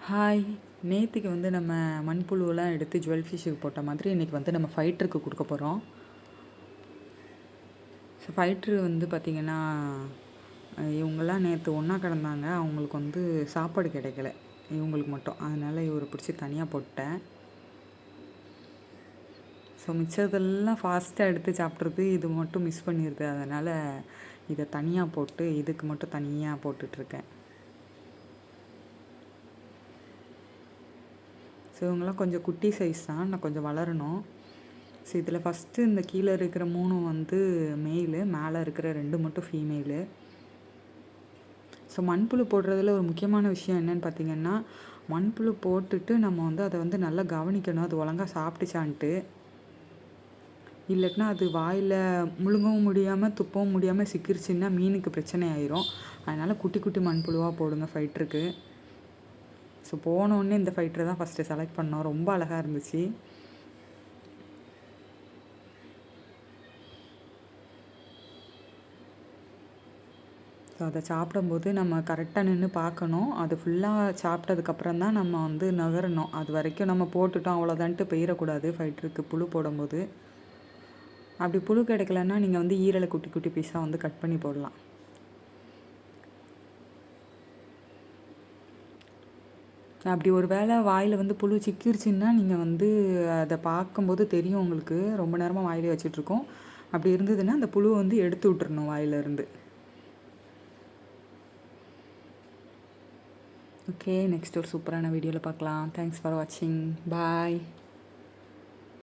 Hi. நேத்திக்கு வந்து நம்ம மண்புழுவெல்லாம் எடுத்து ஜுவல் ஃபிஷ்ஷுக்கு போட்ட மாதிரி இன்றைக்கி வந்து நம்ம ஃபைட்டருக்கு கொடுக்க போகிறோம். ஸோ ஃபைட்ரு வந்து பார்த்திங்கன்னா, இவங்கெல்லாம் நேற்று ஒன்றா கிடந்தாங்க. அவங்களுக்கு வந்து சாப்பாடு கிடைக்கல, இவங்களுக்கு மட்டும். அதனால் இவரை பிடிச்சி தனியாக போட்டேன். ஸோ மிச்சதெல்லாம் ஃபாஸ்ட்டாக எடுத்து சாப்பிட்றது, இது மட்டும் மிஸ் பண்ணிடுது. அதனால் இதை தனியாக போட்டு இதுக்கு மட்டும் தனியாக போட்டுட்ருக்கேன். ஸோ இவங்கெல்லாம் கொஞ்சம் குட்டி சைஸ் தான், நான் கொஞ்சம் வளரணும். ஸோ இதில் ஃபஸ்ட்டு இந்த கீழே இருக்கிற 3 வந்து மெயிலு, மேலே இருக்கிற 2 மட்டும் ஃபீமேலு. ஸோ மண்புழு போடுறதுல ஒரு முக்கியமான விஷயம் என்னென்னு பார்த்திங்கன்னா, மண்புழு போட்டுட்டு நம்ம வந்து அதை வந்து நல்லா கவனிக்கணும், அது ஒழுங்கா சாப்பிட்டுச்சான்ட்டு. இல்லைன்னா அது வாயில் முழுங்கவும் முடியாமல் துப்பவும் முடியாமல் சிக்கிருச்சுன்னா மீனுக்கு பிரச்சனை ஆயிரும். அதனால் குட்டி குட்டி மண்புழுவாக போடுங்க ஃபைட்டருக்கு. ஸோ போனோடனே இந்த ஃபைட்டரை தான் ஃபஸ்ட்டு செலக்ட் பண்ணோம். ரொம்ப அழகாக இருந்துச்சு. ஸோ அதை சாப்பிடும்போது நம்ம கரெக்டாக நின்று பார்க்கணும். அது ஃபுல்லாக சாப்பிட்டதுக்கப்புறம் தான் நம்ம வந்து நகரணும். அது வரைக்கும் நம்ம போட்டுட்டோம் அவ்வளோதான்ட்டு போயிடக்கூடாது ஃபைட்டருக்கு புழு போடும்போது. அப்படி புழு கிடைக்கலன்னா நீங்கள் வந்து ஈரலை குட்டி குட்டி பீஸாக வந்து கட் பண்ணி போடலாம். அப்படி ஒரு வேளை வாயில் வந்து புழு சிக்கிருச்சுன்னா நீங்கள் வந்து அதை பார்க்கும்போது தெரியும் உங்களுக்கு. ரொம்ப நேரமாக வாயிலே வச்சிட்ருக்கோம். அப்படி இருந்ததுன்னா அந்த புழுவை வந்து எடுத்து விட்டுறணும் வாயிலிருந்து. ஓகே, நெக்ஸ்ட் ஒரு சூப்பரான வீடியோவில் பார்க்கலாம். தேங்க்ஸ் ஃபார் வாட்சிங். பாய்.